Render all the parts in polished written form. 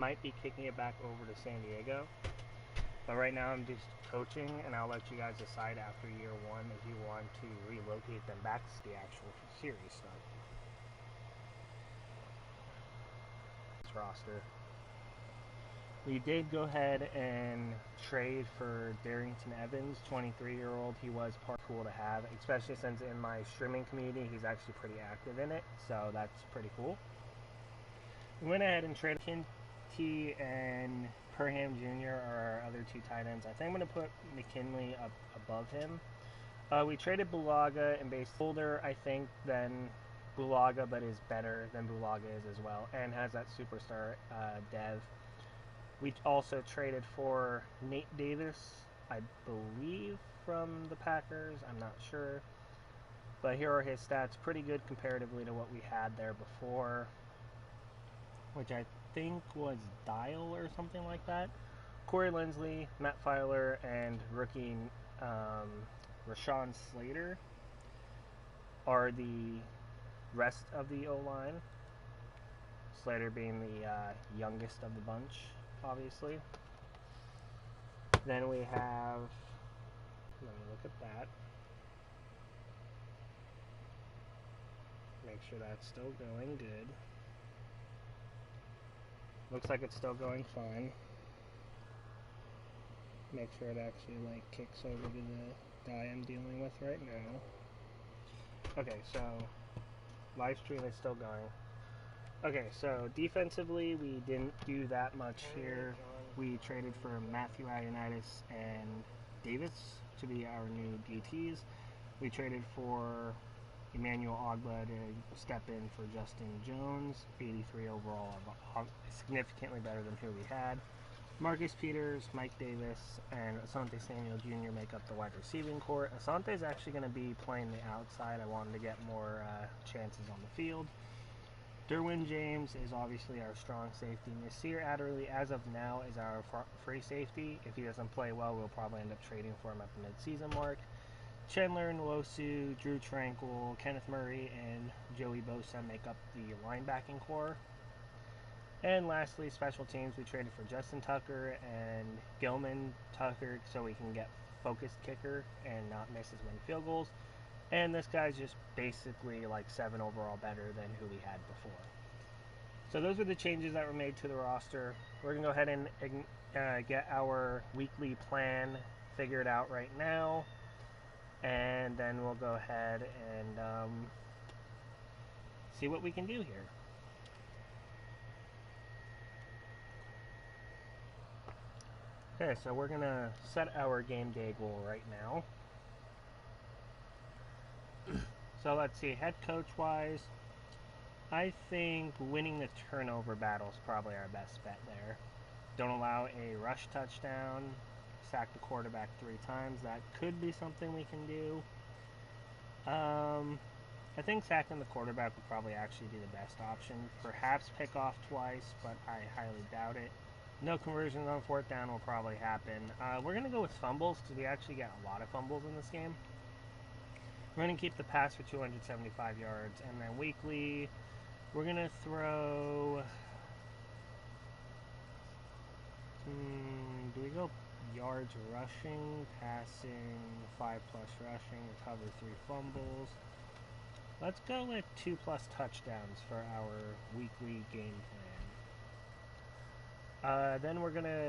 Might be kicking it back over to San Diego. But right now I'm just coaching, and I'll let you guys decide after year one if you want to relocate them back to the actual series start. This roster. We did go ahead and trade for Darrington Evans, 23-year-old. He was cool to have, especially since in my streaming community he's actually pretty active in it, so that's pretty cool. We went ahead and traded T and Perham Jr. are our other two tight ends. I think I'm going to put McKinley up above him. We traded Bulaga and based older, I think, than Bulaga, but is better than Bulaga is as well, and has that superstar dev. We also traded for Nate Davis, I believe, from the Packers. I'm not sure. But here are his stats. Pretty good comparatively to what we had there before, which I think was Dial or something like that. Corey Lindsley, Matt Filer, and rookie Rashawn Slater are the rest of the O-line. Slater being the youngest of the bunch, obviously. Then we have, let me look at that. Make sure that's still going good. Looks like it's still going fine. Make sure it actually kicks over to the die I'm dealing with right now. Okay, so live stream is still going. Okay, so defensively we didn't do that much here. We traded for Matthew Ioannidis and Davis to be our new DTs. We traded for Emmanuel Ogba to step in for Justin Jones, 83 overall, significantly better than who we had. Marcus Peters, Mike Davis, and Asante Samuel Jr. make up the wide receiving corps. Asante is actually going to be playing the outside. I wanted to get more chances on the field. Derwin James is obviously our strong safety. Nasir Adderley, as of now, is our free safety. If he doesn't play well, we'll probably end up trading for him at the mid-season mark. Chandler Nwosu, Drew Tranquil, Kenneth Murray, and Joey Bosa make up the linebacking corps. And lastly, special teams, we traded for Justin Tucker and Gilman Tucker so we can get focused kicker and not miss as many field goals. And this guy's just basically 7 overall better than who we had before. So those are the changes that were made to the roster. We're going to go ahead and get our weekly plan figured out right now. And then we'll go ahead and see what we can do here. Okay, so we're going to set our game day goal right now. So let's see, head coach wise, I think winning the turnover battle is probably our best bet there. Don't allow a rush touchdown, sack the quarterback 3 times. That could be something we can do. I think sacking the quarterback would probably actually be the best option. Perhaps pick off twice, but I highly doubt it. No conversions on 4th down will probably happen. We're going to go with fumbles because we actually get a lot of fumbles in this game. We're going to keep the pass for 275 yards. And then weekly, we're going to throw... do we go yards rushing, passing, 5+ rushing, recover 3 fumbles? Let's go with 2+ touchdowns for our weekly game plan. Then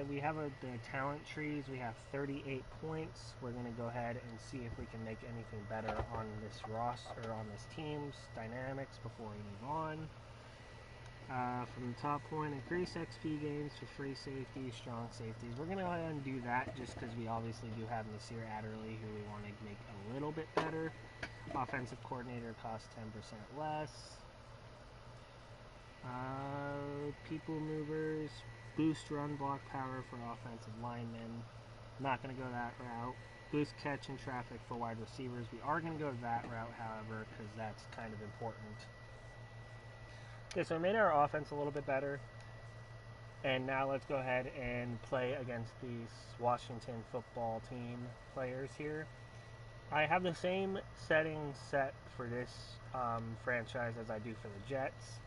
we have the talent trees. We have 38 points. We're going to go ahead and see if we can make anything better on this roster, on this team's dynamics before we move on. From the top point, increase XP gains for free safety, strong safeties. We're going to go ahead and do that just because we obviously do have Nasir Adderley, who we want to make a little bit better. Offensive coordinator costs 10% less. People movers. Boost run block power for offensive linemen. Not going to go that route. Boost catch and traffic for wide receivers. We are going to go that route, however, because that's kind of important. Okay, so we made our offense a little bit better. And now let's go ahead and play against these Washington football team players here. I have the same settings set for this franchise as I do for the Jets.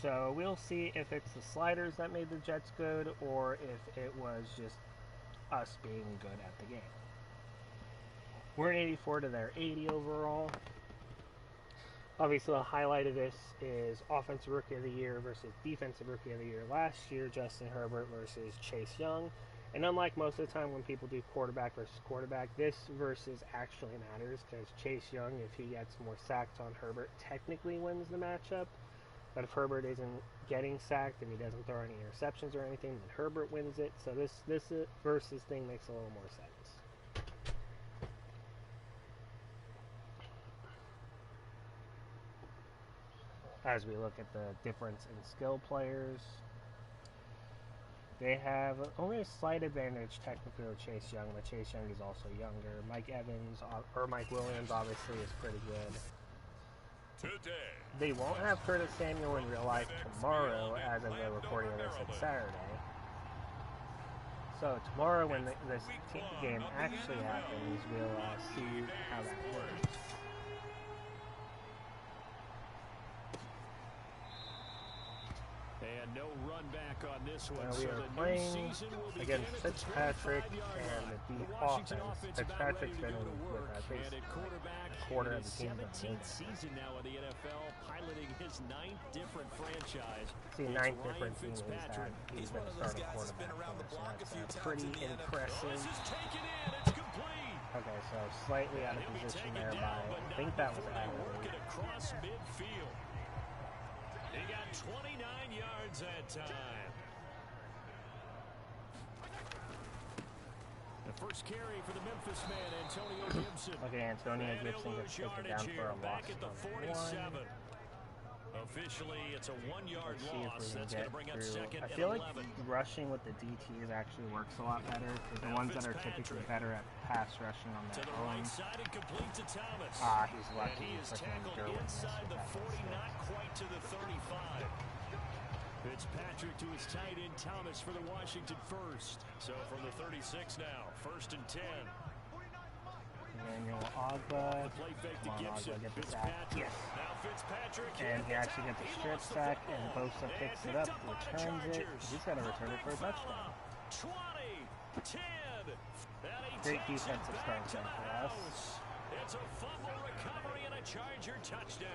So we'll see if it's the sliders that made the Jets good or if it was just us being good at the game. We're an 84 to their 80 overall. Obviously, the highlight of this is Offensive Rookie of the Year versus Defensive Rookie of the Year. Last year, Justin Herbert versus Chase Young. And unlike most of the time when people do quarterback versus quarterback, this versus actually matters because Chase Young, if he gets more sacks on Herbert, technically wins the matchup. But if Herbert isn't getting sacked and he doesn't throw any interceptions or anything, then Herbert wins it. So this versus thing makes a little more sense. As we look at the difference in skill players, they have only a slight advantage technically with Chase Young, but Chase Young is also younger. Mike Williams obviously is pretty good. They won't have Curtis Samuel in real life tomorrow as of the recording of this at Saturday. So tomorrow when this game actually happens, we'll see how that works. And no run back on this one. We are playing against Fitzpatrick and the offense. Fitzpatrick's been with, I think, a quarter of the team. 17th season now in the NFL, piloting his 9th different franchise. See, 9th different team he's had. He's been a starting quarterback for this, so that's pretty impressive. Okay, so slightly out of position there by, I think that was Adelaide. Across midfield. He got 29 yards that time. The first carry for the Memphis man, Antonio Gibson. Okay, Antonio Gibson gets taken down for a loss at the 47. Officially, it's a 1-yard loss. That's going to bring up second. I feel like rushing with the DTs actually works a lot better because the ones that are typically better at pass rushing on their own. He's lucky. He is tackled inside the 40, not quite to the 35. Fitzpatrick to his tight end Thomas for the Washington first. So from the 36 now, 1st and 10. Emmanuel Ogba. Play fake to Gibson. Ogba gets the sack. Yes. Now Fitzpatrick. And he actually gets a strip sack, and Bosa picks it up, returns it. He's got to return it for a touchdown. 20, 10. Great defensive start for us. It's a fumble recovery and a Charger touchdown.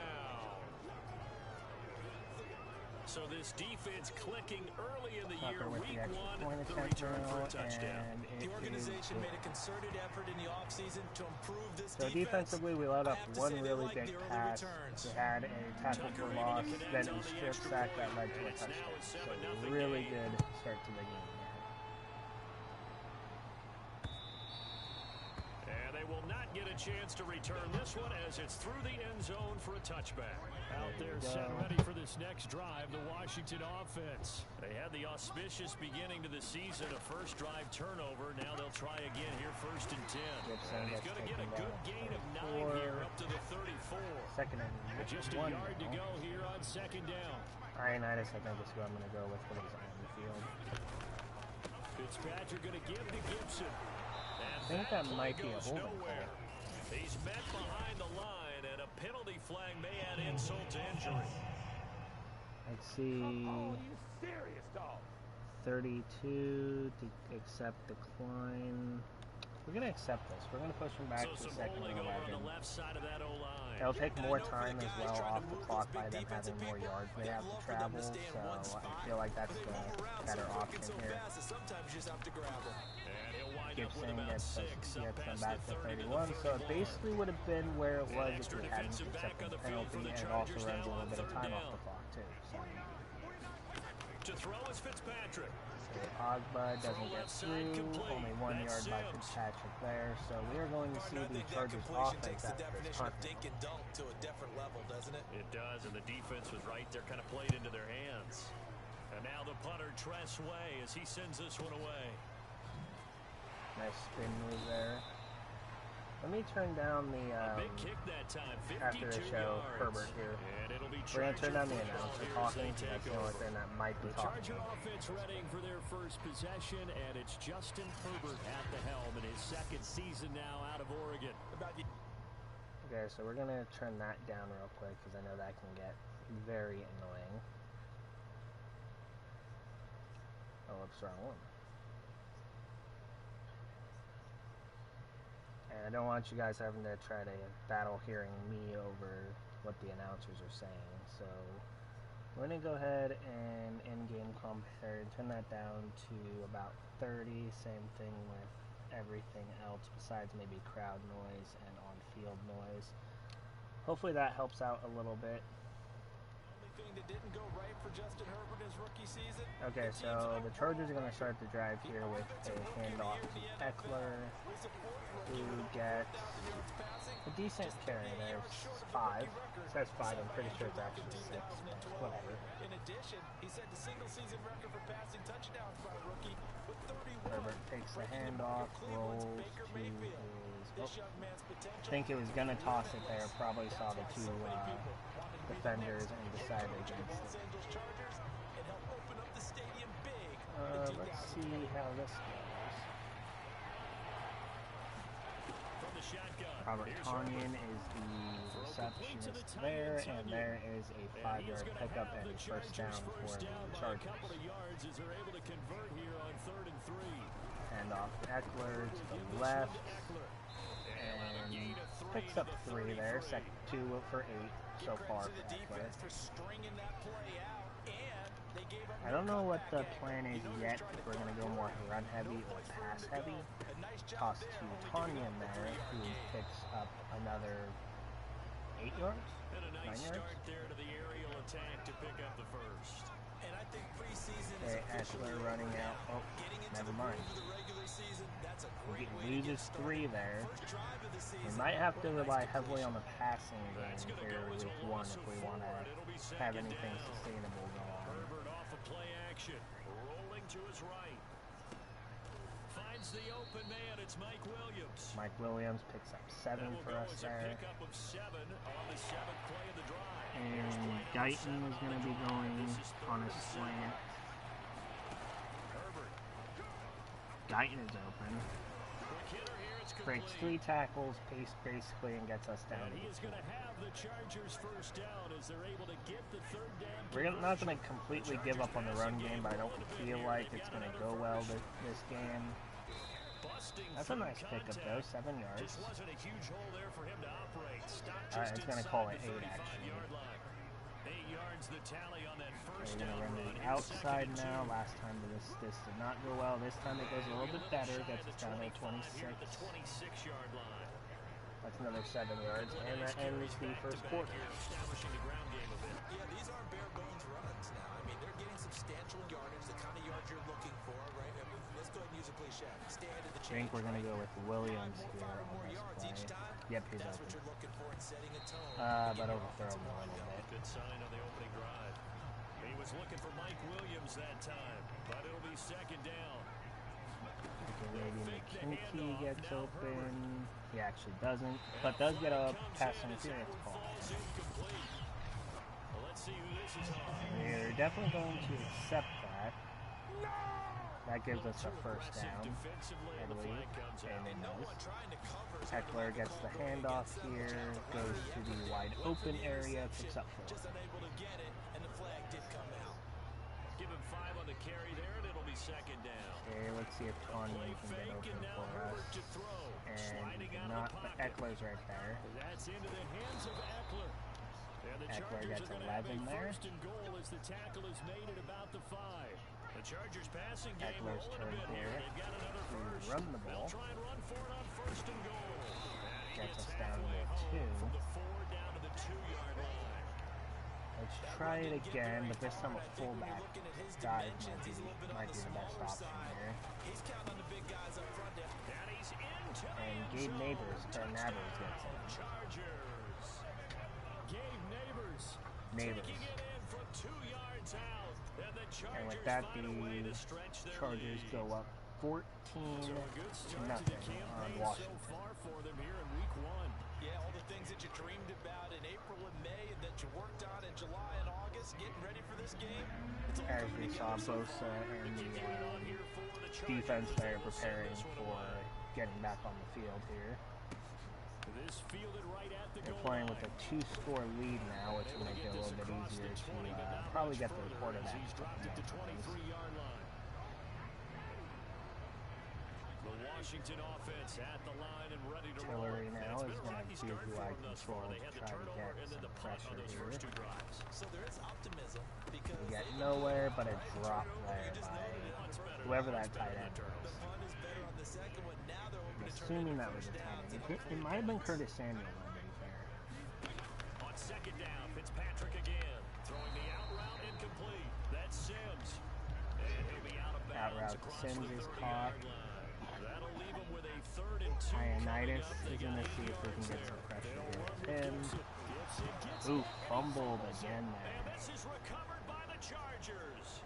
So this defense clicking early in the year, week 1, the return for a touchdown. The organization made a concerted effort in the offseason to improve this defense. So defensively, we let up one really big pass. We had a tackle for loss, then a strip sack that led to a touchdown. So really good start to the game. And they will not get a chance to return this one as it's through the end zone for a touchback. Out there set ready for this next drive, the Washington offense. They had the auspicious beginning to the season, a first drive turnover. Now they'll try again here, 1st and 10. And he's going to get a good gain of 9 here up to the 34. Second and just a yard to go here on 2nd down. Ioannidis, I think, is who I'm going to go with when he's on the field. Fitzpatrick going to give to Gibson. I think that might be a holding call. He's met behind the line, and a penalty flag may add insult to injury. Let's see. 32 to accept decline. We're going to accept this. We're going to push him back to the 2nd and 11. It'll take more time as well off the clock by them having more yards they have to travel, so I feel like that's the better option here. Gibson gets them back to 31, so it basically would have been where it was if we hadn't accepted the penalty, and it also runs a little bit of time off the clock too. So. To throw is Fitzpatrick. So Ogba doesn't get through, only 1 yard by Fitzpatrick there, so we are going to see the Chargers offense after this punt. It does, and the defense was right there, kind of played into their hands. And now the punter, Tress Way, as he sends this one away. Nice spin move there. Let me turn down the, big kick that time, after the show, Herbert here. We're going to turn down the announcer talking, because that's the only thing that might be talking. Charger offense ready for their first possession, and it's Justin Herbert at the helm in his 2nd season now out of Oregon. Okay, so we're going to turn that down real quick, because I know that can get very annoying. whoops, wrong one. And I don't want you guys having to try to battle hearing me over what the announcers are saying. So we're going to go ahead and in-game compare and turn that down to about 30. Same thing with everything else besides maybe crowd noise and on-field noise. Hopefully that helps out a little bit. Thing that didn't go right for Justin Herbert his rookie season. Okay, so the Chargers are going to start the drive here with a handoff to Eckler, who gets a decent carry. There's 5. It says 5. I'm pretty sure it's actually 6. But whatever. In addition, he set the single-season record for passing touchdowns by a rookie with 31. Herbert takes the handoff, rolls to his... Oh, I think it was going to toss it there. Probably saw the two defenders and decided against it. Let's see how this goes. Robert Tonyan is the receptionist there, and there is a 5-yard pickup and a first down for the Chargers. Hand off to Eckler to the left, and picks up 3 there, 2 for 8 so far for Eckler. I don't know what the plan is yet, if we're going to go more run heavy or pass heavy. Toss to Tonyan there, who picks up another 8 yards? 9 yards? Okay, Eckler running out. Oh, never mind. He loses 3 there. We might have to rely heavily on the passing game here week 1 if we want to have anything sustainable going on. Herbert off a play action, rolling to his right. Finds the open man, it's Mike Williams. Mike Williams picks up 7 for us there. Pickup of 7 on the 7th play of the drive. And Guyton is going to be going on a slant. Guyton is open. Breaks 3 tackles, pace basically, and gets us down. He is going to have the Chargers first down as they're able to get the 3rd down. We're not going to completely give up on the run game, but I don't feel like it's going to go well this game. That's a nice pickup though, 7 yards. Alright, it's going to call it 8 actually. 8 yards the tally on that first We're going to run to the outside now. Last time this did not go well. This time it goes a little bit better. Gets us down to 26. That's another 7 yards. And that ends the first quarter. Yeah, these aren't bare bones runs now. I mean, they're getting substantial yardage, the kind of yards you're looking for, right? I mean, let's go ahead and use a cliche. Stand to the I think we're going to go with Williams here on this play. Yep, he's That's open. what you're looking for in setting a tone. But overthrow him a little bit. Good sign on the opening drive. He was looking for Mike Williams that time, but it'll be 2nd down. Okay, maybe McKinney gets open. He actually doesn't, but does get a pass interference call. We're definitely going to accept that. That gives us a first down, I believe. And it does. Eckler gets the handoff here, goes to the wide open area, picks up 4. Give him 5 on the carry there, and it'll be 2nd down. Okay, let's see if Tonyan can get open for us. And not, but Eckler's right there. That's into the hands of Eckler. And the Eckler Chargers gets are going to have 11 a there. 1st and goal as the tackle is made at about the 5. The Chargers passing game Eckler's rolling a turn bit here here. They've got another to first. run the ball. They'll try and run for it on 1st and goal. Gets us down to 2. From the 4 down to the 2-yard line. Let's try it again, but this time a fullback dive might be the best option here. And Gabe Nabers gets it. Chargers. Gabe Nabers. Taking it in from 2 yards out. And with that, the Chargers go up 14 to nothing on Washington. So far for them here in week 1. Yeah, all the things that you dreamed about in April and May and that you worked on in July and August, getting ready for this game. As we saw Bosa and the defense there preparing for getting back on the field here. They're playing with a 2-score lead now, which will make it a little bit easier to probably get the quarterback. Washington offense at the line and ready to roll. Tillery now is It's been a going rocky to start do for wide them thus control far. They to had the try to turnover get and then some the punt on pressure those here. first two drives. So there is optimism because We get they nowhere but a right? drop Turnover, there you just by know that it was better. whoever that Much better tight than end the turnover. was. The punt is better on the second one. Now they're I'm hoping to turn assuming into that was first a tight downs end. and hopefully It might have been points. Curtis Samuel, though, to be fair. On second down, Fitzpatrick again. Throwing the out route incomplete. That's Sims. And he'll be out of Out bounds route to across Sims the is 30-yard line. That'll leave him with a 3rd and 2 coming Ioannidis up. They is got going to 8 see if we can yards get there. some pressure They'll here run with with him. Gibson. Gets it, Ooh, and he fumbled fumbles it. again And there. this is recovered by the Chargers.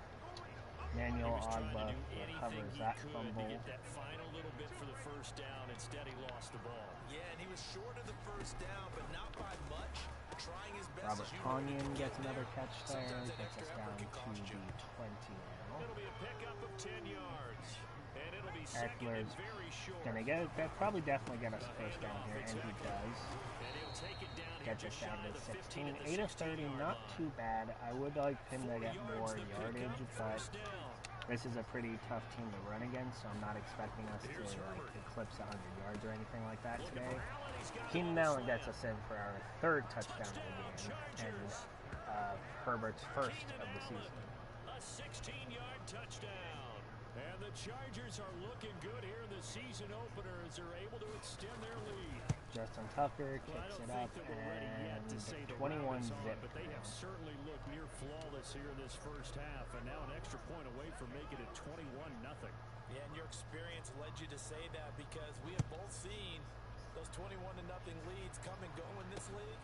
Manuel He was trying to Ogba do anything recovers he that could fumble. to get that final little bit for the first down. Instead, he lost the ball. Yeah, and he was short of the first down, but not by much. Trying his best. Robert as you know, Tonyan to gets get another there. catch there. Sometimes that Gets extra us down effort to can cost you. the 20 now. It'll be a pickup of 10 yards. And it'll be second Eckler's and very short. going to probably definitely get us first down here, and he does. And he'll take it down here Gets us just down shy to of the 16. 15 at the 8 of 30, 16-yard not line. too bad. I would like him to 40 get yards more the pickup, yardage, but first down. this is a pretty tough team to run against, so I'm not expecting us to Here's Herbert. eclipse 100 yards or anything like that Looking today. for Allen, he's got Keenan it on Allen gets slant. us in for our 3rd touchdown of the Touchdown, game, and Chargers. Herbert's first Keenan of the Allen, season. a 16-yard touchdown. And the Chargers are looking good here in the season opener as they're able to extend their lead. Justin Tucker Well, I kicks don't it think up, that we're ready yet to say and the 21 round is on, zip. but they have certainly looked near flawless here in this first half, and now an extra point away from making it 21-0. Yeah, and your experience led you to say that because we have both seen those 21-0 leads come and go in this league.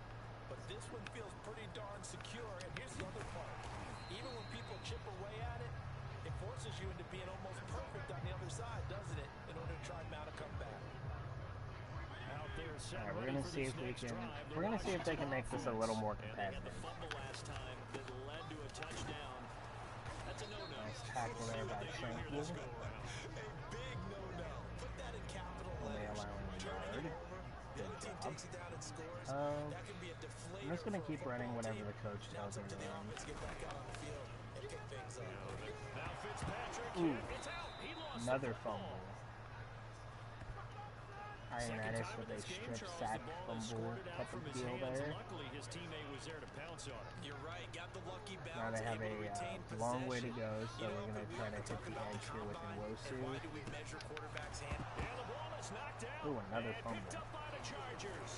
But this one feels pretty darn secure. And here's the other part. Even when people chip away at it, it forces you into being almost perfect on the other side, doesn't it, in order to try and mount a comeback. Out there, set All right, we're ready gonna for see this if we next can. drive. We're gonna see if they can make this a little more And they had competitive. the fumble last time that led to a touchdown. That's a no-no. Nice tackle there by Tranquil. This go around. A big no-no. Put that in capital Only letters. allowing a Turning yard. it over. The other team takes it down and scores. That can be a deflator. I'm just gonna keep for a running football whatever team. the coach Now tells it's me up to to the run. offense to get back out on the field and pick things up. Now Fitzpatrick, Ooh. it's out. He lost Another the football. fumble. Ioannidis with a strip sack fumble type of deal there. Luckily, his teammate was there to pounce on him. You're right. Got the lucky bounce. Now they have able to retain a long way to possession. go, so You know, we're gonna we try to often hit talk the about edge here with combine, Nwosu. and why do we measure quarterbacks' hand? And the ball is knocked out. Ooh, another and fumble. picked up by the Chargers.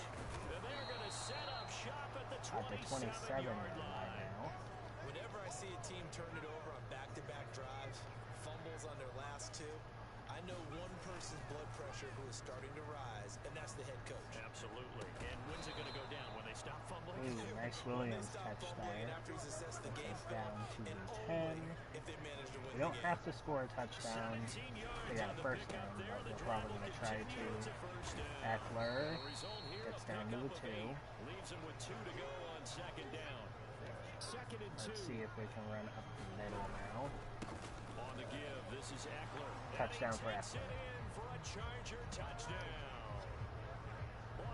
And they're going to set up shop at the At the 27-yard 27 line. line now. Whenever I see a team turn it over on back-to-back drives, fumbles on their last two, I know one person's blood pressure who is starting to rise, and that's the head coach. Absolutely. And when's it going to go down? When they stop fumbling? Ooh, nice When they Williams stop catch fumbling and there. after he's assessed the game Gets us down to and the only 10. if they manage to win We don't the game. have to score a touchdown. 17 yards They got on a the first pickup down, there. but The we're drive probably will going to try continue. to. It's a first down. Eckler The result here, gets a down to pickup the of 2. 8. Leaves him with 2 to go on second down. Second and 2. Let's see if we can run up the middle now. On the give, this is Eckler. Touchdown And for he takes Eckler. it in for a Charger touchdown.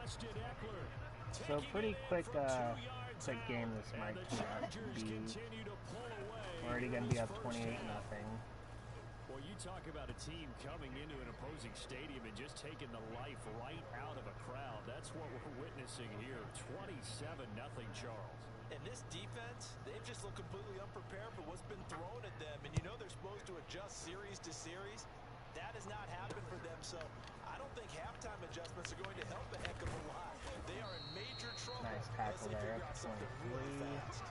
Austin Eckler. So taking pretty it in quick, from 2 yards quick out. game this And might the turn out to Chargers be. continue to pull away We're already going to with be up this first 28-0. half. Well, you talk about a team coming into an opposing stadium and just taking the life right out of a crowd. That's what we're witnessing here. 27-0 Charles. And this defense, they've just looked completely unprepared for what's been thrown at them. And you know they're supposed to adjust series to series. That has not happened for them. So I don't think halftime adjustments are going to help a heck of a lot. They are in major trouble. Nice tackle unless they there figure out at something really 23. fast.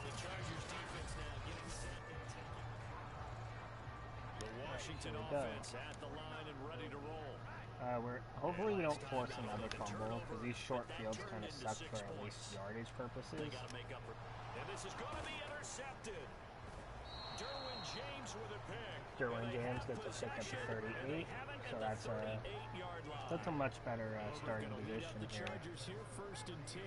The Chargers defense now getting set and taking. The Washington Here we go. offense at the line and ready to roll. Hopefully we don't force another fumble, because these short fields kind of suck for at least yardage They purposes. got to make up for. And this is going to be intercepted. Derwin James with a pick. Derwin And they James have gets a pick up to possession, and they 38, have it so at that's the a 38-yard line. that's a much better starting Gonna lead position up the here. Chargers here, first and 10.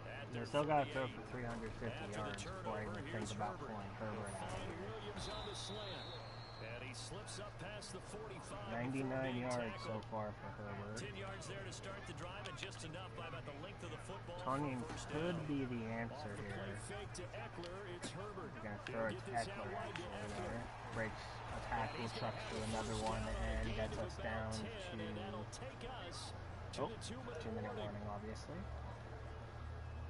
At They their still got to throw 38. for 350 After the yards before I turnover, even here's think about Herbert. pulling Herbert out of Find here. Williams on the slant. And he slips up past the 45. 99 before being yards so tackled. far for Herbert. 10 yards there to start the drive, and just enough by about the length of the football. Tonyan for a first could down. be the Off answer the play here. fake to Eckler, it's Herbert. We're going to He'll throw it get to this Eckler out wide to actually Eckler. there. breaks a tackle, trucks to another one, and gets us down to 2-minute warning, obviously.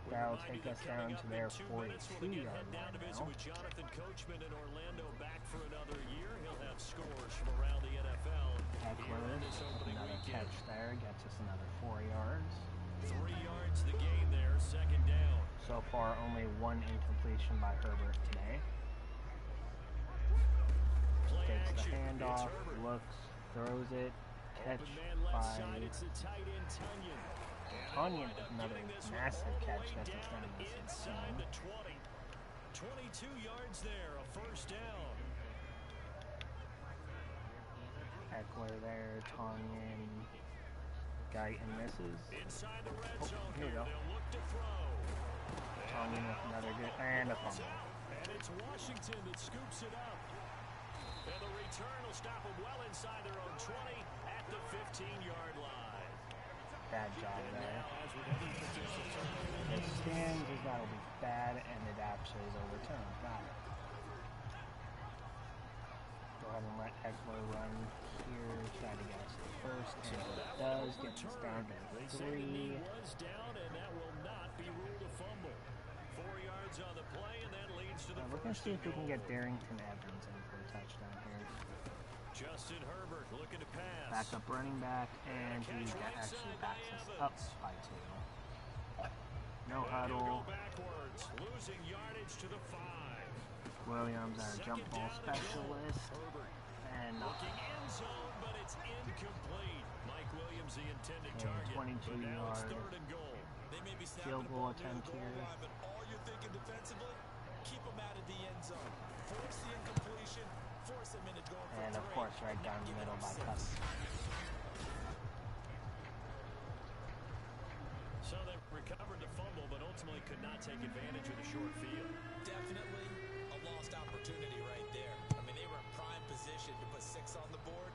That'll take us down to their 42-yard line now. With Jonathan Coachman in Orlando back for another year. He'll have scores from around the NFL. Eckler, another catch there, gets us another 4 yards. 3 yards the gain there, second down. So far, only one incompletion by Herbert today. Takes the handoff, looks, throws it, catch by Tanyan with another massive catch. That's us down to the 16. 22 yards there, a first down. Eckler there, Tanyan, Guyton misses. Inside the red zone Here we go. They'll look to throw. Tanyan with another good, and a fumble. And it's Washington that scoops it up. And the return will stop them well inside their own 20 at the 15-yard line. Bad job there. It stands as that'll be bad, and it actually is overturned. Got it. Go ahead and let Eckler run here, try to get us the first, and it does, get us down to 3. Was down, and that will not be ruled a fumble. 4 yards on the play, and that leads to the We're going to see if we can get Darrington Evans in for a touchdown here. Justin Herbert looking to pass. Backup running back, and he actually backs us up by 2. No huddle. Backwards, losing yardage to the 5. Williams, our jump ball specialist, and Looking end zone, but it's incomplete. Mike Williams, the intended and target. 22-yard Third and goal. They may be field goal attempt here. but all you're thinking defensively, keep them out of the end zone. Force the incompletion, force them into going for And of 3. course, right down the middle by Cuss. So they recovered the fumble, but ultimately could not take advantage of the short field. Definitely a lost opportunity right there. I mean, they were in prime position to put 6 on the board,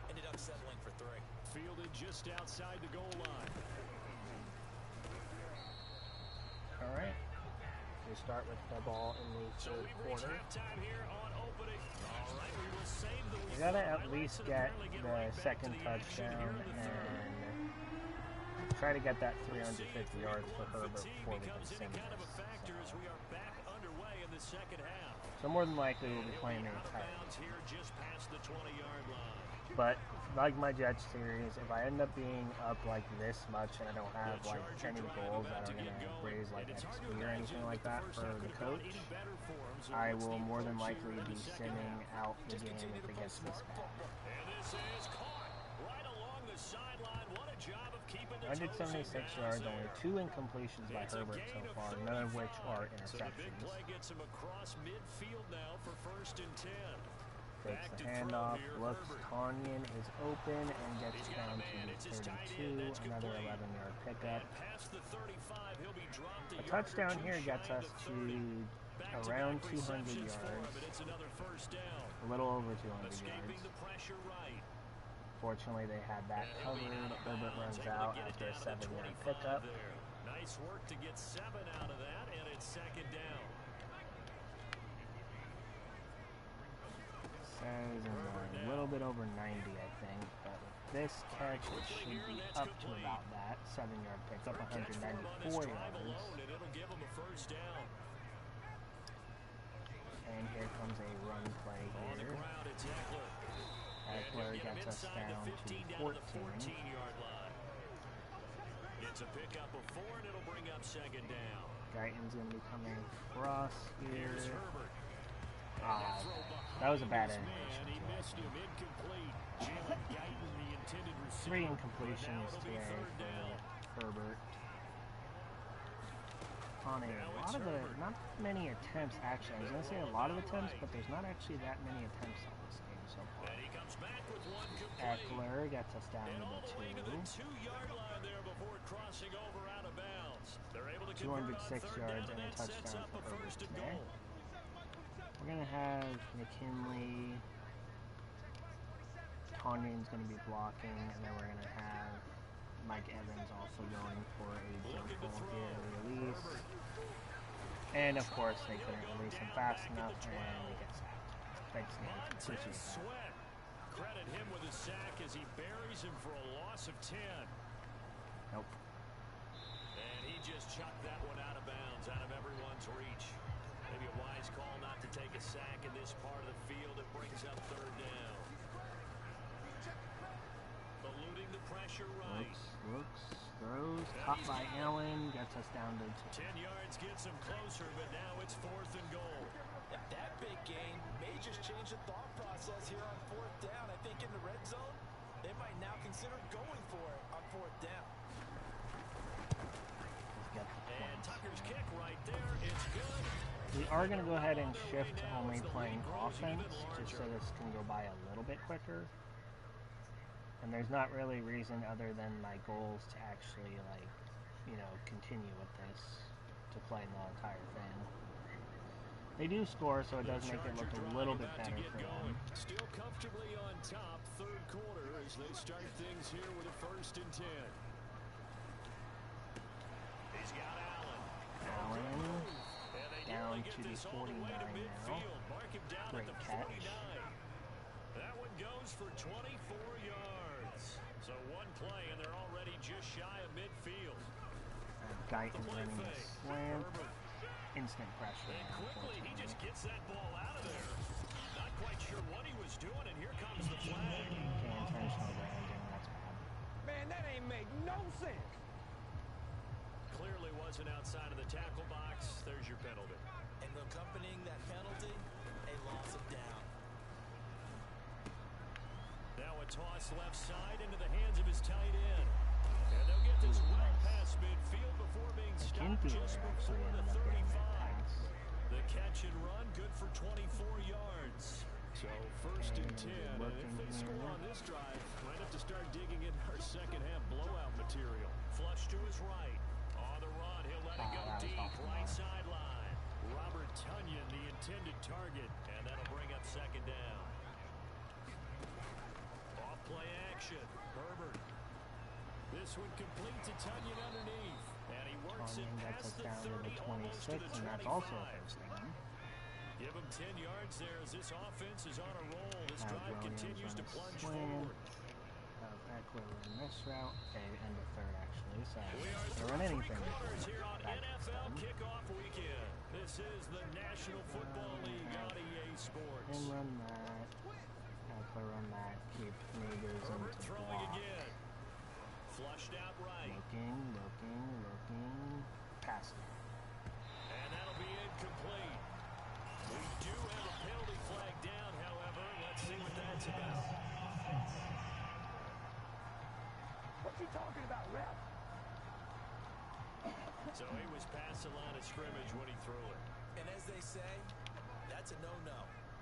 ended up settling for 3. Fielded just outside the goal line. All right. We start with the ball in the So third we've quarter. reached halftime here on opening. All right, we will save the We gotta at highlights least and get apparently the right back second to the action here touchdown in the third. and try to get that 350 yards for Herbert before we can becomes send any kind of a this. factor as we are back underway in the second half. So more than likely we'll be playing the Out of entire bounds here just past the 20-yard line. But like my Jets series, if I end up being up like this much and I don't have like any goals that are gonna raise like XP or anything like that for the coach, I will more than likely be sending out the game if it gets this bad. And this is caught right along the sideline. What a job of keeping the 176 yards, only 2 incompletions by Herbert so far, none of which are So the big interceptions. play gets him across midfield now for 1st and 10. Takes the handoff, looks, Tanyan is open and gets down to the 32, another 11-yard pickup. Past the 35, he'll be dropped A touchdown here gets us to around 200 yards, It's another first down. a little over 200 Escaping yards. the pressure right. Fortunately, they had that covered. Herbert runs out after a 7-yard pickup. Nice work to get 7 out of that, and it's second down. Says a little bit over 90, I think. But with this catch, it should be up to about that. 7-yard pickup, 194 yards. And it'll give him a first down. And here comes a run play On the here. ground, it's Eckler. Eckler gets us down to 14. 14-yard line. Gets a pickup of 4, and it'll bring up second down. Guyton's going to be coming across here. Here's Herbert. That was a bad Man, animation. he missed him incomplete. Jalen Guyton, the intended receiver. 3 incompletions Now it'll be today third down. for Herbert. On a lot of the, not many attempts actually. I was going to say a lot of attempts, but there's not actually that many attempts on this game so far. And he comes back with 1 complete. Eckler gets us down And to all the the way to 2. the 2-yard line there before crossing over out of bounds. They're able to convert on 206 third yards down, and a that sets touchdown up for a Herbert first and today. goal. We're going to have McKinley. Tanyan's going to be blocking, and then we're going to have Mike Evans also going for a jump ball here release. And of course, they couldn't release him fast enough, and we get sacked. Thanks, Nathan. Montez Sweat. Credit him with a sack as he buries him for a loss of 10. Nope. And he just chucked that one out of bounds, out of everyone's reach. Maybe a wise call not to take a sack in this part of the field. It brings up third down. Eluding the pressure right. Looks, throws, caught by Allen, gets us down to 2. 10 yards gets him closer, but now it's 4th and goal. That big gain may just change the thought process here on 4th down. I think in the red zone, they might now consider going for it on 4th down. And Tucker's kick right there. It's good. We are going to go ahead and shift to only playing offense, just so this can go by a little bit quicker. And there's not really reason other than my goals to actually, like, you know, continue with this, to play the entire thing. They do score, so it does make it look a little bit better for them. Still comfortably on top, third quarter, as they start things here with a 1st and 10. He's got Allen. Down to the 49 now. Great catch. That one goes for 24 yards. So one play, and they're already just shy of midfield. Guyton running a slant. Instant pressure. And quickly, he just gets that ball out of there. Not quite sure what he was doing, and here comes the flag. Okay, intentional grounding. That's bad. Man, that ain't make no sense. Clearly wasn't outside of the tackle box. There's your penalty. And accompanying that penalty, a loss of down. Now a toss left side into the hands of his tight end. And they'll get this well past midfield before being stopped just before the 35. The catch and run, good for 24 yards. So 1st and 10. And if they score on this drive, might have to start digging in our second half blowout material. Flush to his right. On the run, he'll let it go deep. Right sideline. Robert Tonyan, the intended target. And that'll bring up 2nd down. Off play action. Herbert. This one complete to Tonyan underneath. And he works it past the 30, almost to the 25. And that's also a 1st down. Give him 10 yards there as this offense is on a roll. This drive continues to plunge forward. Eckler in this route. Okay, end of 3rd actually. So they're run anything. Here on NFL Kickoff Weekend. This is the National Football League on EA Sports. And run that. Eckler run that. Keep neighbors into throwing block. again. Flushed out right. Looking. Passing. And that'll be incomplete. We do have a penalty flag down, however. Let's see what that's about. What you talking about, ref? So he was past the line of scrimmage when he threw it. And as they say, that's a no-no.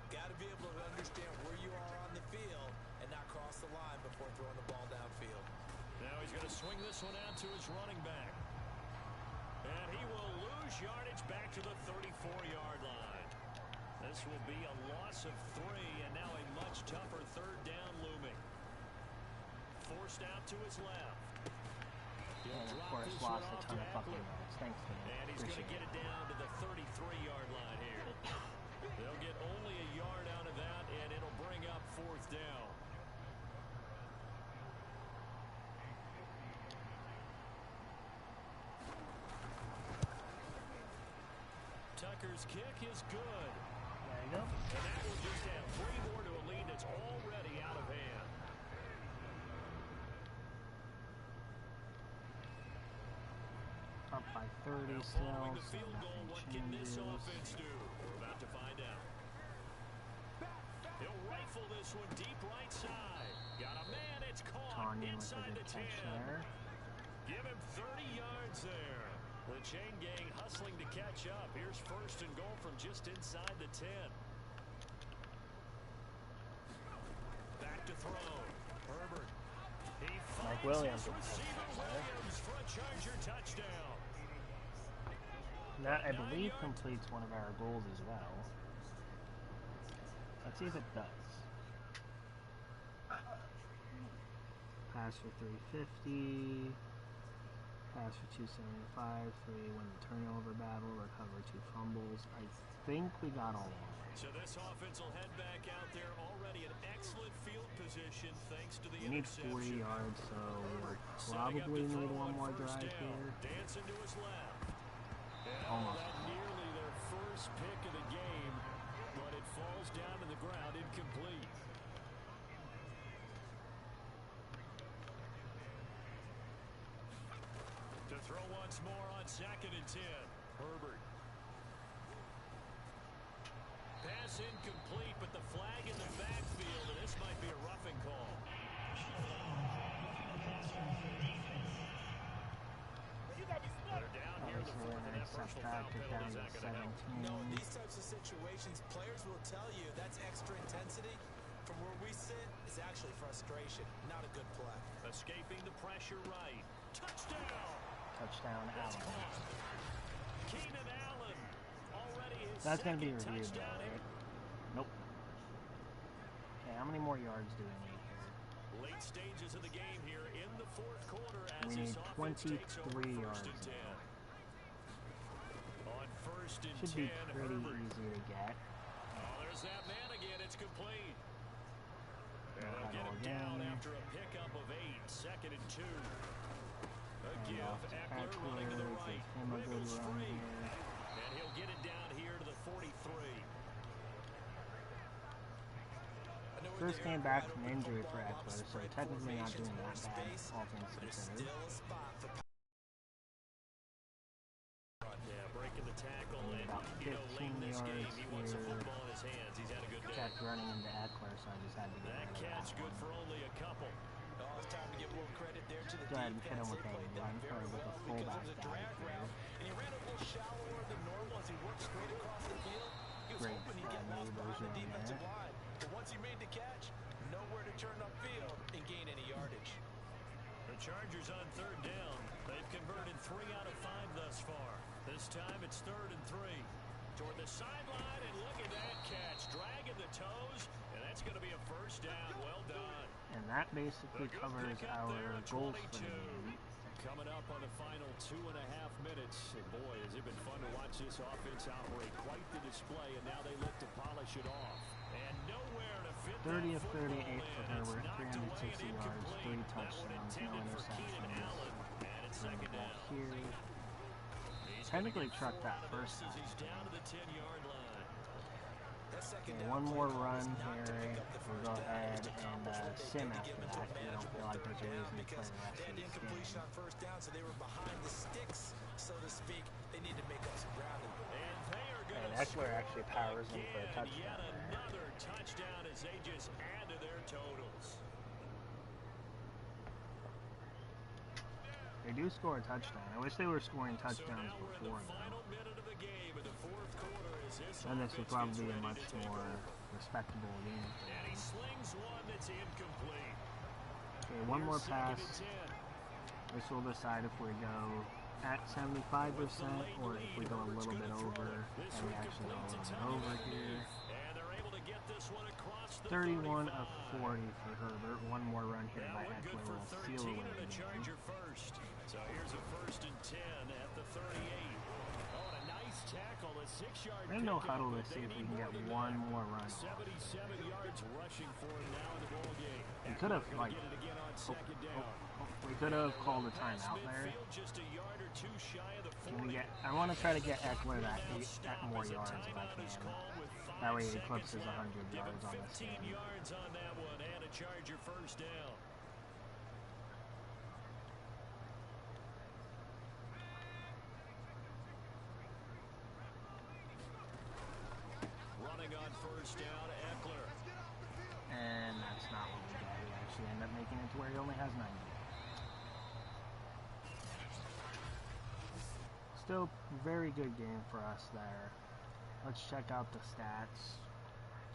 Got to be able to understand where you are on the field and not cross the line before throwing the ball downfield. Now he's going to swing this one out to his running back. And he will lose yardage back to the 34-yard line. This will be a loss of 3, and now a much tougher 3rd down looming. Forced out to his left. And of course lost a ton of fucking yards. Thanks to him. And he's going to get it down to the 33-yard line here. They'll get only a yard out of that, and it'll bring up 4th down. Tucker's kick is good. There you go. And that will just add 3 more to a lead that's already out of hand. Up by 30 still. Following the So field goal, what can this offense do? We're about to find out. He'll rifle this one deep right side. Got a man, it's caught inside the 10. There. Give him 30 yards there. The chain gang hustling to catch up. Here's 1st and goal from just inside the 10. Back to throw. Herbert. He finds Williams his receiver Williams for a Charger touchdown. That, I believe, completes one of our goals as well. Let's see if it does. Pass for 350. Pass for 275. 3 win the turnover battle. Recover 2 fumbles. I think we got all of them. So this offense will head back out there all leads to the We need 40 yards, so we'll probably need one more drive here. Dancing to his left. Almost. That nearly their first pick of the game, but it falls down to the ground incomplete. To throw once more on 2nd and 10. Herbert. Pass incomplete, but the flag in the backfield, and this might be a roughing call. They're down here in the fourth, and that personal foul penalty is not going to help. No, in these types of situations, players will tell you that's extra intensity. From where we sit, it's actually frustration, not a good play. Escaping the pressure right. Touchdown! Touchdown, Allen. Keenan Allen. Already his That's going to be second reviewed, touchdown. though, right? Nope. Okay, how many more yards do we need here? Late stages of the game here in the fourth quarter as We this need offense takes over 23 first yards and 10. On first and Should 10, be pretty Herbert. easy to get. Oh, there's that man again. It's complete. And Huddle they'll get him again. down after a pickup of 8. 2nd and 2. A give. Off to Eckler running to the Eckler, right. gives him a good Wiggles run free. here. And he'll get it down here to the 43. First came back from injury for Eckler, so technically not doing that bad, all things considered. Yeah, breaking the tackle, and About late in 15 this game, yards he wants the here. football in his hands. He's had a good day. Kept running into Eckler, so I just had to get That rid of catch that good one. for only a couple. Oh, it's time to give a little credit there to the Go ahead and hit him defense. with They a played that run, very or with a well because fullback it was a dive drag here. route, and he ran a little shallower than normal as he worked straight across the field. He was Great hoping he'd get lost neighbors behind the on defensive that. line. But once he made the catch, nowhere to turn upfield and gain any yardage. The Chargers on 3rd down. They've converted 3 out of 5 thus far. This time it's 3rd and 3. Toward the sideline, and look at that catch. Dragging the toes, and that's going to be a first down. Well done. And that basically A good covers pickup our there at goals for 22. the game. Coming up on the final 2.5 minutes. And boy, has it been fun to watch this offense operate. Quite the display, and now they look to polish it off. And nowhere to fit 30 that of 38 football for in. Herbert, It's knocked away and 360 yards, incomplete. 3 That one touchdowns, no intended for Keenan interceptions. Allen. And it's Bring the 2nd ball down. here. He's Technically gonna get trucked 4 that out of first this as time. he's down to the 10-yard line. That second Okay, down one play more call run was not to here. pick up the We'll first go down. ahead It's and accomplished what they sim did to after get into that. a We don't feel like manageable there's a third reason down to play because the rest they of had this incompletion game. on first down, so they were behind the sticks, so to speak. They need to make up some ground. And they are going And to Eckler score actually powers in for a again. touchdown Yet there. another touchdown as they just add to their totals. They do score a touchdown. I wish they were scoring So touchdowns now we're in before, the final though. minute of the game in the fourth quarter as this Then this offense would probably gets be a ready much to take more over. respectable game. And he slings one that's incomplete. Okay, one more Here's pass. 2nd and 10. This will decide if we go at 75% or if we go a little bit over, and we actually go a little bit over here. And they're able to get this one across the 31 35. of 40 for Herbert. One more run here That by one good Eckler for will seal 13 away and a the game. Charger first. So here's a 1st and 10 at the 38. Oh, and a nice tackle, a 6-yard There's no pickup, huddle to but see they if we need can more get than one that. more run off. 77 yards rushing for him now in the ball game. We could have, Eckler gonna like, get it again on 2nd down. we could have called a Pass timeout there. midfield, just a yard or 2 shy of the 40. Can we get? I want to try to get Eckler that more yards if I can. That way he eclipses 100 yards on this 15 game. yards on that one and a Charger first down. Running on first down, Eckler. And that's not what we got. We actually end up making it to where he only has 90. Still very good game for us there. Let's check out the stats.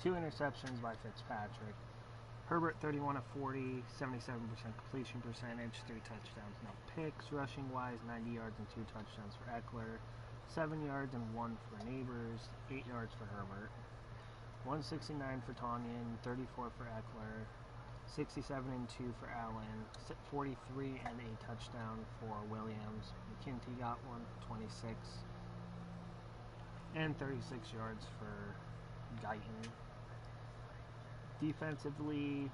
2 interceptions by Fitzpatrick. Herbert 31 of 40, 77% completion percentage, 3 touchdowns, no picks. Rushing wise, 90 yards and 2 touchdowns for Eckler, 7 yards and 1 for Neighbors, 8 yards for Herbert, 169 for Tonyan, 34 for Eckler, 67 and 2 for Allen, 43 and a touchdown for Williams. McKinty got one, 26, and 36 yards for Guyton. Defensively,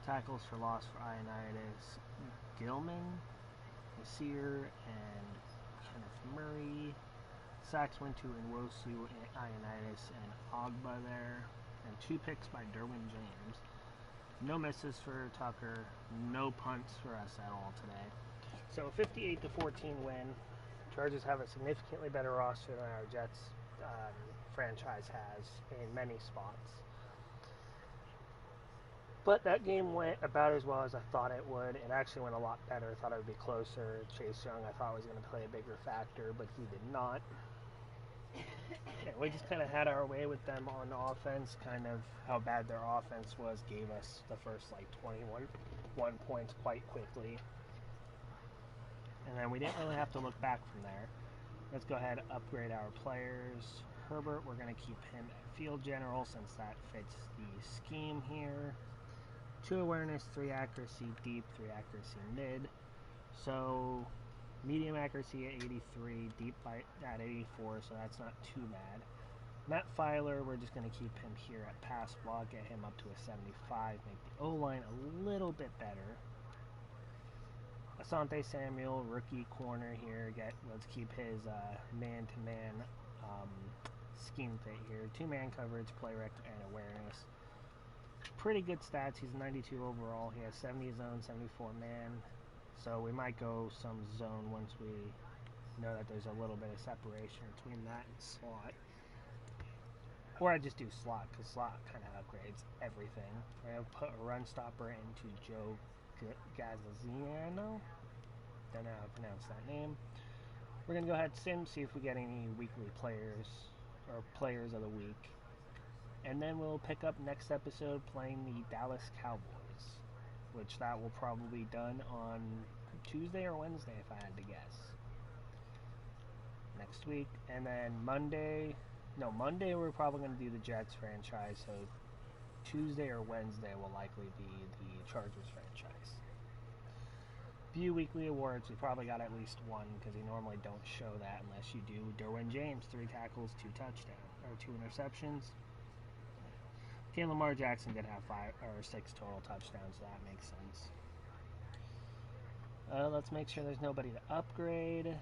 Tackles for loss for Ioannidis, Gilman, Nasir, and Kenneth Murray. Sacks went to Nwosu, Ioannidis, and Ogba there. And 2 picks by Derwin James. No misses for Tucker. No punts for us at all today. So 58-14 win. Chargers have a significantly better roster than our Jets franchise has in many spots. But that game went about as well as I thought it would. It actually went a lot better. I thought it would be closer. Chase Young I thought was going to play a bigger factor, but he did not. And we just kind of had our way with them on offense. Kind of how bad their offense was gave us the first like 21 points quite quickly. And then we didn't really have to look back from there. Let's go ahead and upgrade our players. Herbert, we're going to keep him at field general since that fits the scheme here. 2 awareness, 3 accuracy deep, 3 accuracy mid. So medium accuracy at 83, deep at 84, so that's not too bad. Matt Filer, we're just going to keep him here at pass block, get him up to a 75, make the O-line a little bit better. Asante Samuel, rookie corner here. Let's keep his man-to-man scheme fit here. 2-man coverage, play rec, and awareness. Pretty good stats. He's 92 overall. He has 70 zone, 74 man. So we might go some zone once we know that there's a little bit of separation between that and slot. Or I just do slot, because slot kind of upgrades everything. We're going to put a run stopper into Joe Gaziano. Don't know how to pronounce that name. We're going to go ahead and sim, see if we get any weekly players, or players of the week. And then we'll pick up next episode playing the Dallas Cowboys, which that will probably be done on Tuesday or Wednesday if I had to guess. Next week. And then Monday we're probably going to do the Jets franchise, so Tuesday or Wednesday will likely be the Chargers franchise. Few weekly awards, we probably got at least one, because you normally don't show that unless you do Derwin James, 3 tackles, 2 touchdowns, or 2 interceptions. Lamar Jackson did have 5 or 6 total touchdowns, so that makes sense. Let's make sure there's nobody to upgrade.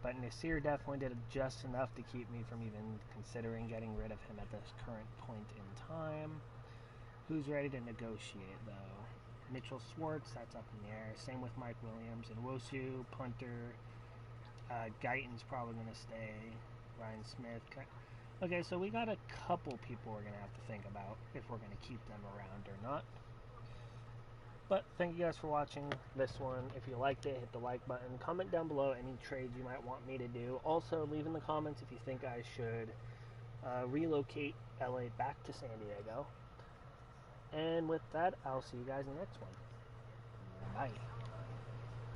But Nasir definitely did just enough to keep me from even considering getting rid of him at this current point in time. Who's ready to negotiate, though? Mitchell Schwartz, that's up in the air. Same with Mike Williams. And Nwosu, punter. Guyton's probably going to stay. Ryan Smith. Okay, so we got a couple people we're going to have to think about if we're going to keep them around or not. But thank you guys for watching this one. If you liked it, hit the like button. Comment down below any trades you might want me to do. Also, leave in the comments if you think I should relocate LA back to San Diego. And with that, I'll see you guys in the next one. Bye.